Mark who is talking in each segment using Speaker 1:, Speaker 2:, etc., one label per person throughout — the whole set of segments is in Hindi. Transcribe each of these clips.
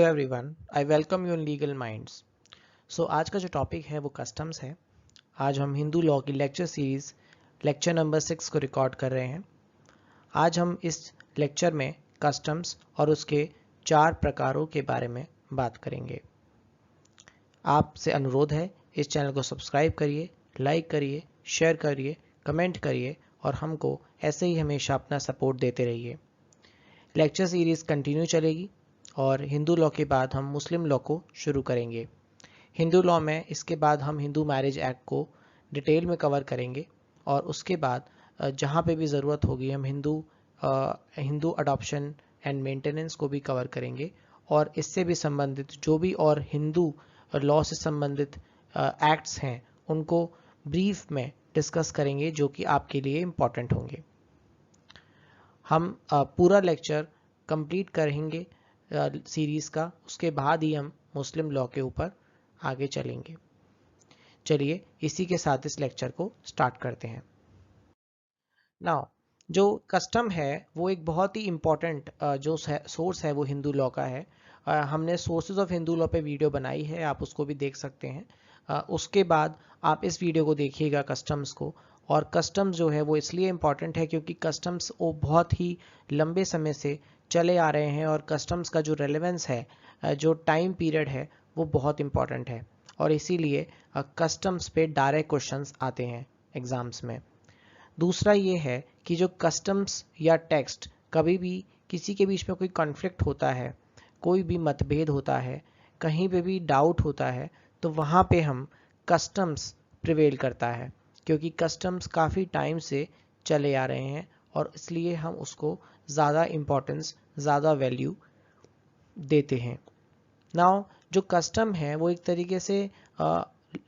Speaker 1: Everyone, I welcome you in legal minds. आज का जो टॉपिक है वो कस्टम्स है। आज हम हिंदू लॉ की लेक्चर सीरीज लेक्चर नंबर 6 को रिकॉर्ड कर रहे हैं। आज हम इस लेक्चर में कस्टम्स और उसके 4 प्रकारों के बारे में बात करेंगे। आपसे अनुरोध है, इस चैनल को सब्सक्राइब करिए, लाइक करिए, शेयर करिए, कमेंट करिए और हमको ऐसे ही हमेशा अपना सपोर्ट देते रहिए। लेक्चर सीरीज कंटिन्यू चलेगी और हिंदू लॉ के बाद हम मुस्लिम लॉ को शुरू करेंगे। हिंदू लॉ में इसके बाद हम हिंदू मैरिज एक्ट को डिटेल में कवर करेंगे और उसके बाद जहाँ पे भी ज़रूरत होगी हम हिंदू अडॉप्शन एंड मेंटेनेंस को भी कवर करेंगे और इससे भी संबंधित जो भी और हिंदू लॉ से संबंधित एक्ट्स हैं उनको ब्रीफ में डिस्कस करेंगे जो कि आपके लिए इम्पॉर्टेंट होंगे। हम पूरा लेक्चर कंप्लीट करेंगे सीरीज़ का, उसके बाद ही हम मुस्लिम लॉ के ऊपर आगे चलेंगे। चलिए इसी के साथ इस लेक्चर को स्टार्ट करते हैं। नाउ जो कस्टम है वो एक बहुत ही इम्पॉर्टेंट जो सोर्स है वो हिंदू लॉ का है। हमने सोर्सेज ऑफ हिंदू लॉ पे वीडियो बनाई है, आप उसको भी देख सकते हैं। उसके बाद आप इस वीडियो को देखिएगा कस्टम्स को। और कस्टम्स जो है वो इसलिए इम्पॉर्टेंट है क्योंकि कस्टम्स वो बहुत ही लंबे समय से चले आ रहे हैं और कस्टम्स का जो रेलेवेंस है, जो टाइम पीरियड है वो बहुत इम्पॉर्टेंट है और इसीलिए कस्टम्स पे डायरेक्ट क्वेश्चंस आते हैं एग्जाम्स में। दूसरा ये है कि जो कस्टम्स या टेक्स्ट कभी भी किसी के बीच में कोई कॉन्फ्लिक्ट होता है, कोई भी मतभेद होता है, कहीं पे भी डाउट होता है, तो वहाँ पे हम कस्टम्स प्रिवेल करता है क्योंकि कस्टम्स काफ़ी टाइम से चले आ रहे हैं और इसलिए हम उसको ज़्यादा इम्पोर्टेंस, ज़्यादा वैल्यू देते हैं। नाउ जो कस्टम है वो एक तरीके से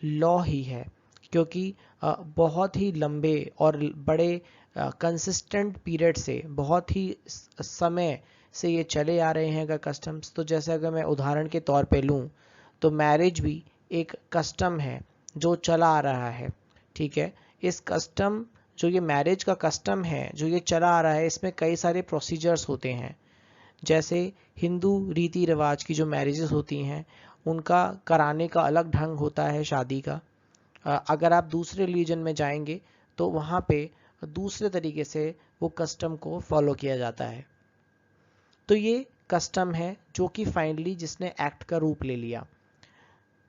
Speaker 1: लॉ ही है क्योंकि बहुत ही लंबे और बड़े कंसिस्टेंट पीरियड से, बहुत ही समय से ये चले आ रहे हैं अगर कस्टम्स। तो जैसे अगर मैं उदाहरण के तौर पे लूँ तो मैरिज भी एक कस्टम है जो चला आ रहा है, ठीक है। इस कस्टम, जो ये मैरिज का कस्टम है जो ये चला आ रहा है, इसमें कई सारे प्रोसीजर्स होते हैं। जैसे हिंदू रीति रिवाज की जो मैरिजेस होती हैं उनका कराने का अलग ढंग होता है शादी का। अगर आप दूसरे रिलीजन में जाएंगे तो वहाँ पे दूसरे तरीके से वो कस्टम को फॉलो किया जाता है। तो ये कस्टम है जो कि फाइनली जिसने एक्ट का रूप ले लिया,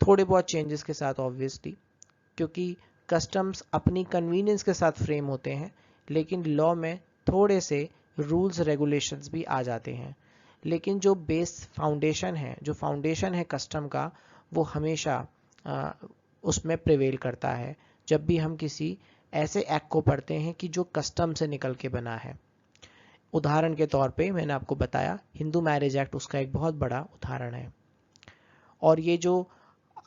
Speaker 1: थोड़े बहुत चेंजेस के साथ ऑब्वियसली, क्योंकि कस्टम्स अपनी कन्वीनियंस के साथ फ्रेम होते हैं, लेकिन लॉ में थोड़े से रूल्स रेगुलेशंस भी आ जाते हैं। लेकिन जो बेस फाउंडेशन है, जो फाउंडेशन है कस्टम का, वो हमेशा उसमें प्रिवेल करता है जब भी हम किसी ऐसे एक्ट को पढ़ते हैं कि जो कस्टम से निकल के बना है। उदाहरण के तौर पे मैंने आपको बताया हिंदू मैरिज एक्ट उसका एक बहुत बड़ा उदाहरण है। और ये जो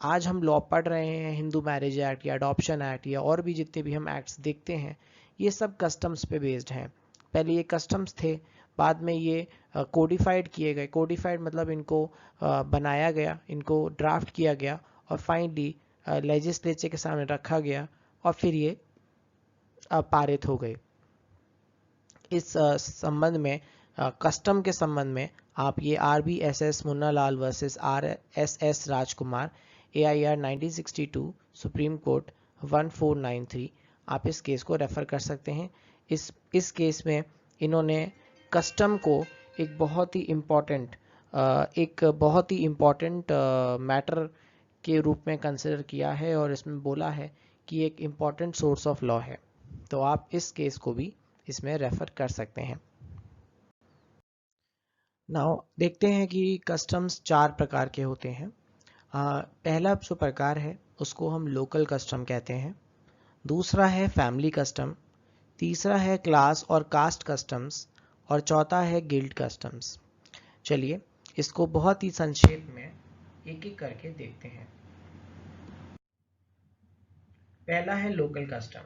Speaker 1: आज हम लॉ पढ़ रहे हैं, हिंदू मैरिज एक्ट या अडॉप्शन एक्ट या और भी जितने भी हम एक्ट्स देखते हैं, ये सब कस्टम्स पे बेस्ड हैं। पहले ये कस्टम्स थे, बाद में ये कोडिफाइड किए गए। कोडिफाइड मतलब इनको बनाया गया, इनको ड्राफ्ट किया गया और फाइनली लेजिस्लेचर के सामने रखा गया और फिर ये पारित हो गए। इस संबंध में, कस्टम के संबंध में आप ये RBSS Munna Lal versus RSS राजकुमार AIR 1962 सुप्रीम कोर्ट 1493, आप इस केस को रेफर कर सकते हैं। इस केस में इन्होंने कस्टम को एक बहुत ही इम्पोर्टेंट मैटर के रूप में कंसिडर किया है और इसमें बोला है कि एक इम्पॉर्टेंट सोर्स ऑफ लॉ है। तो आप इस केस को भी इसमें रेफर कर सकते हैं। नाउ देखते हैं कि कस्टम्स 4 प्रकार के होते हैं। पहला जो प्रकार है उसको हम लोकल कस्टम कहते हैं। दूसरा है फैमिली कस्टम, तीसरा है क्लास और कास्ट कस्टम्स और चौथा है गिल्ड कस्टम्स। चलिए इसको बहुत ही संक्षेप में एक एक करके देखते हैं। पहला है लोकल कस्टम।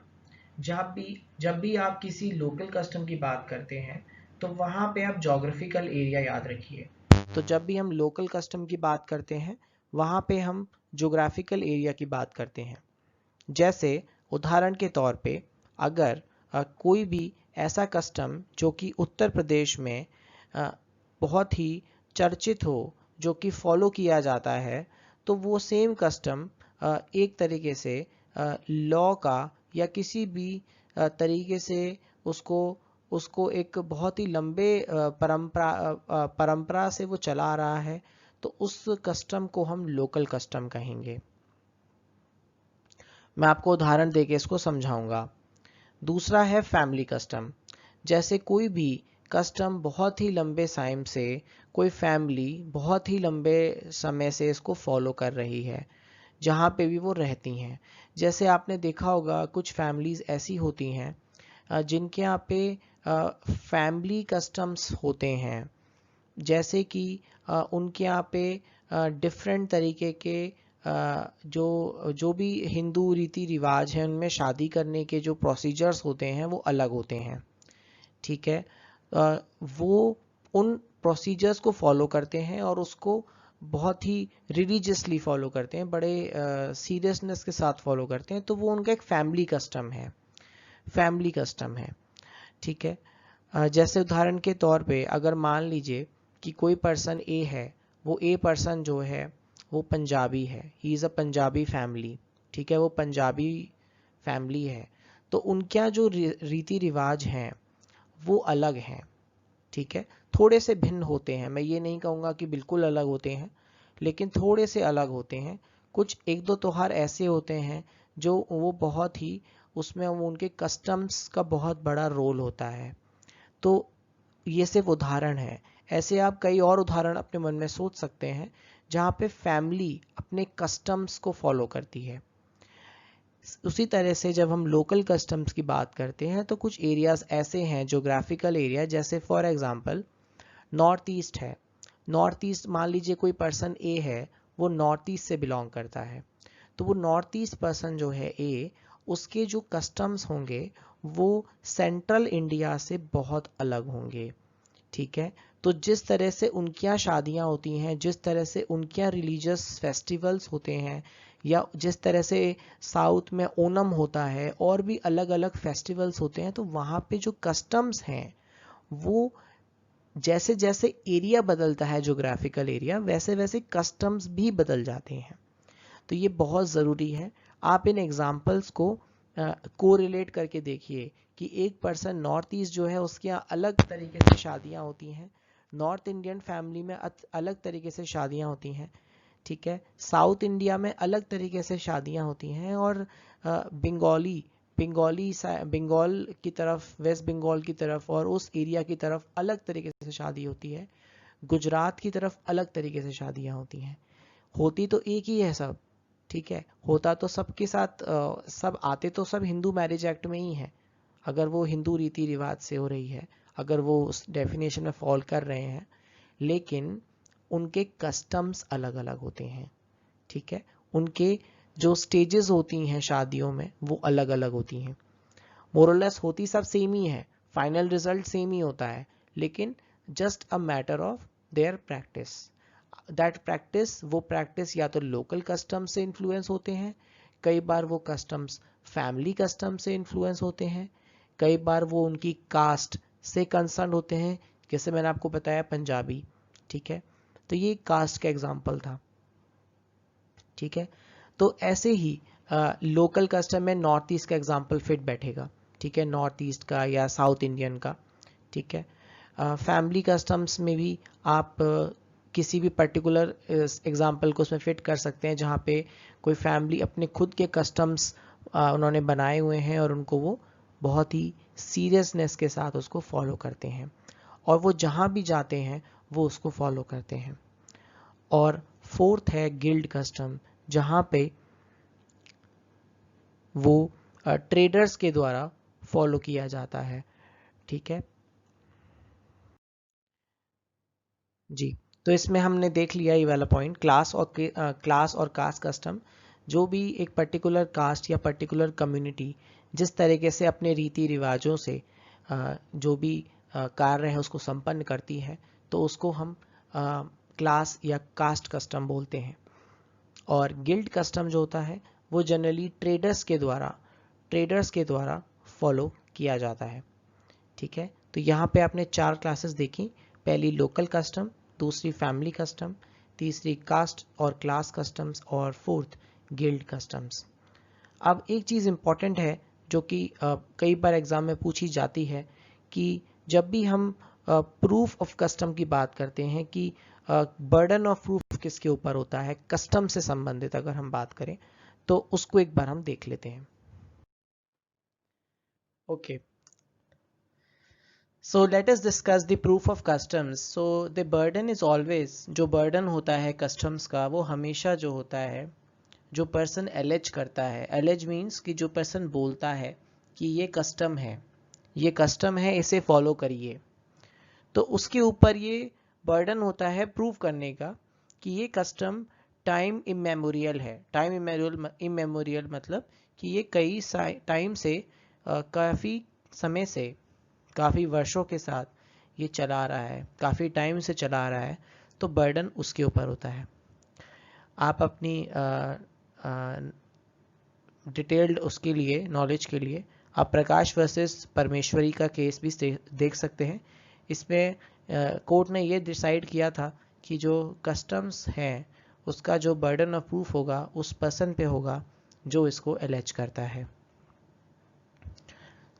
Speaker 1: जब भी आप किसी लोकल कस्टम की बात करते हैं तो वहाँ पे आप जोग्राफिकल एरिया याद रखिए। तो जब भी हम लोकल कस्टम की बात करते हैं वहाँ पे हम जोग्राफिकल एरिया की बात करते हैं। जैसे उदाहरण के तौर पे अगर कोई भी ऐसा कस्टम जो कि उत्तर प्रदेश में बहुत ही चर्चित हो, जो कि फॉलो किया जाता है, तो वो सेम कस्टम एक तरीके से लॉ का या किसी भी तरीके से उसको उसको एक बहुत ही लंबे परंपरा से वो चला आ रहा है, तो उस कस्टम को हम लोकल कस्टम कहेंगे। मैं आपको उदाहरण देके इसको समझाऊंगा। दूसरा है फैमिली कस्टम। जैसे कोई भी कस्टम बहुत ही लंबे टाइम से कोई फैमिली बहुत ही लंबे समय से इसको फॉलो कर रही है, जहाँ पे भी वो रहती हैं। जैसे आपने देखा होगा कुछ फैमिलीज ऐसी होती हैं जिनके यहाँ पे फैमिली कस्टम्स होते हैं, जैसे कि उनके यहाँ पे डिफरेंट तरीके के जो जो भी हिंदू रीति रिवाज हैं उनमें शादी करने के जो प्रोसीजर्स होते हैं वो अलग होते हैं। ठीक है, वो उन प्रोसीजर्स को फॉलो करते हैं और उसको बहुत ही रिलीजियसली फॉलो करते हैं, बड़े सीरियसनेस के साथ फॉलो करते हैं, तो वो उनका एक फैमिली कस्टम है, फैमिली कस्टम है। ठीक है, जैसे उदाहरण के तौर पे अगर मान लीजिए कि कोई पर्सन ए है, वो ए पर्सन जो है वो पंजाबी है, he is a Punjabi family. ठीक है, वो पंजाबी फैमिली है, तो उनका जो रीति रिवाज हैं वो अलग हैं। ठीक है, थोड़े से भिन्न होते हैं, मैं ये नहीं कहूँगा कि बिल्कुल अलग होते हैं, लेकिन थोड़े से अलग होते हैं। कुछ एक दो त्योहार ऐसे होते हैं जो वो बहुत ही उसमें वो उनके कस्टम्स का बहुत बड़ा रोल होता है। तो ये सिर्फ उदाहरण है, ऐसे आप कई और उदाहरण अपने मन में सोच सकते हैं जहाँ पे फैमिली अपने कस्टम्स को फॉलो करती है। उसी तरह से जब हम लोकल कस्टम्स की बात करते हैं तो कुछ एरियाज ऐसे हैं, जोग्राफिकल एरिया, जैसे फॉर एग्जांपल नॉर्थ ईस्ट है। नॉर्थ ईस्ट मान लीजिए कोई पर्सन ए है, वो नॉर्थ ईस्ट से बिलोंग करता है, तो वो नॉर्थ ईस्ट पर्सन जो है ए, उसके जो कस्टम्स होंगे वो सेंट्रल इंडिया से बहुत अलग होंगे। ठीक है, तो जिस तरह से उनकी यहाँ शादियाँ होती हैं, जिस तरह से उनके यहाँ रिलीजियस फेस्टिवल्स होते हैं, या जिस तरह से साउथ में ओनम होता है और भी अलग अलग फेस्टिवल्स होते हैं, तो वहाँ पे जो कस्टम्स हैं वो जैसे जैसे एरिया बदलता है, जोग्राफिकल एरिया, वैसे वैसे कस्टम्स भी बदल जाते हैं। तो ये बहुत ज़रूरी है। आप इन एग्जाम्पल्स को कोरिलेट करके देखिए कि एक पर्सन नॉर्थ ईस्ट जो है उसके यहाँ अलग तरीके से शादियाँ होती हैं, नॉर्थ इंडियन फैमिली में अलग तरीके से शादियाँ होती हैं। ठीक है, साउथ इंडिया में अलग तरीके से शादियाँ होती हैं, और बंगाली बंगाल की तरफ, वेस्ट बंगाल की तरफ और उस एरिया की तरफ अलग तरीके से शादी होती है। गुजरात की तरफ अलग तरीके से शादियाँ होती हैं। होती तो एक ही है सब, ठीक है, होता तो सबके साथ सब आते तो सब हिंदू मैरिज एक्ट में ही है, अगर वो हिंदू रीति रिवाज से हो रही है, अगर वो उस डेफिनेशन में फॉल कर रहे हैं, लेकिन उनके कस्टम्स अलग अलग होते हैं। ठीक है, उनके जो स्टेजेस होती हैं शादियों में वो अलग अलग होती हैं। मोरलेस होती सब सेम ही है, फाइनल रिजल्ट सेम ही होता है, लेकिन just a matter of their practice. वो प्रैक्टिस या तो लोकल कस्टम से इन्फ्लुएंस होते हैं, कई बार वो कस्टम्स फैमिली कस्टम से इन्फ्लुएंस होते हैं, कई बार वो उनकी कास्ट से कंसर्न होते हैं, जैसे मैंने आपको बताया पंजाबी। ठीक है, तो ये कास्ट का एग्जाम्पल था। ठीक है, तो ऐसे ही लोकल कस्टम में नॉर्थ ईस्ट का एग्जाम्पल फिट बैठेगा। ठीक है, नॉर्थ ईस्ट का या साउथ इंडियन का। ठीक है, फैमिली कस्टम्स में भी आप किसी भी पर्टिकुलर एग्जाम्पल को उसमें फिट कर सकते हैं जहाँ पे कोई फैमिली अपने खुद के कस्टम्स उन्होंने बनाए हुए हैं और उनको वो बहुत ही सीरियसनेस के साथ उसको फॉलो करते हैं, और वो जहाँ भी जाते हैं वो उसको फॉलो करते हैं। और फोर्थ है गिल्ड कस्टम, जहाँ पे वो ट्रेडर्स के द्वारा फॉलो किया जाता है। ठीक है जी, तो इसमें हमने देख लिया ये वाला पॉइंट, क्लास और कास्ट कस्टम। जो भी एक पर्टिकुलर कास्ट या पर्टिकुलर कम्युनिटी जिस तरीके से अपने रीति रिवाजों से जो भी कार्य है उसको संपन्न करती है, तो उसको हम क्लास या कास्ट कस्टम बोलते हैं। और गिल्ड कस्टम जो होता है वो जनरली ट्रेडर्स के द्वारा फॉलो किया जाता है। ठीक है, तो यहाँ पे आपने 4 क्लासेस देखी, पहली लोकल कस्टम, दूसरी फैमिली कस्टम, तीसरी कास्ट और क्लास कस्टम्स और फोर्थ गिल्ड कस्टम्स। अब एक चीज़ इम्पॉर्टेंट है जो कि कई बार एग्जाम में पूछी जाती है कि जब भी हम प्रूफ ऑफ कस्टम की बात करते हैं कि बर्डन ऑफ प्रूफ किसके ऊपर होता है, कस्टम से संबंधित अगर हम बात करें तो उसको एक बार हम देख लेते हैं। Okay, so let us discuss the proof of customs. So the burden is always, जो बर्डन होता है कस्टम्स का वो हमेशा जो होता है, जो पर्सन एलेज करता है, एलेज मीन्स कि जो पर्सन बोलता है कि ये कस्टम है, ये कस्टम है, इसे फॉलो करिए, तो उसके ऊपर ये बर्डन होता है प्रूव करने का कि ये कस्टम टाइम इमेमोरियल है। टाइम इमेमोरियल मतलब कि ये कई टाइम से काफ़ी समय से, काफ़ी वर्षों के साथ ये चला आ रहा है, काफ़ी टाइम से चला आ रहा है, तो बर्डन उसके ऊपर होता है। आप अपनी डिटेल्ड उसके लिए नॉलेज के लिए आप प्रकाश वर्सेस परमेश्वरी का केस भी देख सकते हैं। इसमें कोर्ट ने ये डिसाइड किया था कि जो कस्टम्स हैं उसका जो बर्डन ऑफ प्रूफ होगा उस पर्सन पे होगा जो इसको एलेज करता है।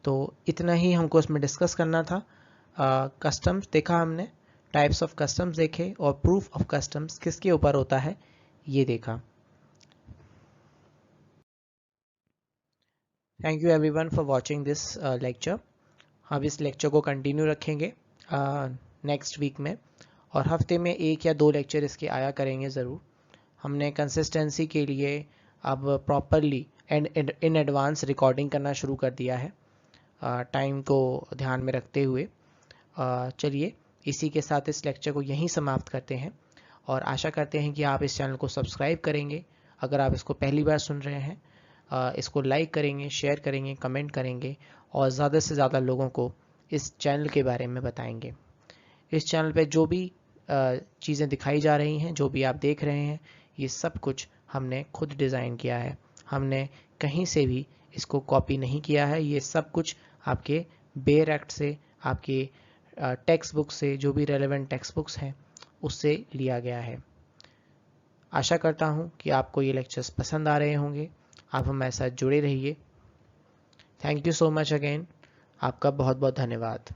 Speaker 1: तो इतना ही हमको इसमें डिस्कस करना था। कस्टम्स देखा हमने, टाइप्स ऑफ कस्टम्स देखे और प्रूफ ऑफ कस्टम्स किसके ऊपर होता है ये देखा। Thank you everyone for watching this lecture. हम इस लेक्चर को कंटिन्यू रखेंगे नेक्स्ट वीक में, और हफ्ते में 1 या 2 लेक्चर इसके आया करेंगे ज़रूर। हमने कंसिस्टेंसी के लिए अब properly and in advance recording करना शुरू कर दिया है, टाइम को ध्यान में रखते हुए। चलिए इसी के साथ इस लेक्चर को यहीं समाप्त करते हैं और आशा करते हैं कि आप इस चैनल को सब्सक्राइब करेंगे। अगर आप इसको पहली बार सुन रहे हैं, इसको लाइक करेंगे, शेयर करेंगे, कमेंट करेंगे और ज़्यादा से ज़्यादा लोगों को इस चैनल के बारे में बताएंगे। इस चैनल पे जो भी चीज़ें दिखाई जा रही हैं, जो भी आप देख रहे हैं, ये सब कुछ हमने खुद डिज़ाइन किया है। हमने कहीं से भी इसको कॉपी नहीं किया है। ये सब कुछ आपके बेयर एक्ट से, आपके टेक्स्ट बुक से, जो भी रेलेवेंट टेक्स्ट बुक्स हैं उससे लिया गया है। आशा करता हूँ कि आपको ये लेक्चर्स पसंद आ रहे होंगे। आप हमारे साथ जुड़े रहिए। Thank you so much again. आपका बहुत बहुत धन्यवाद।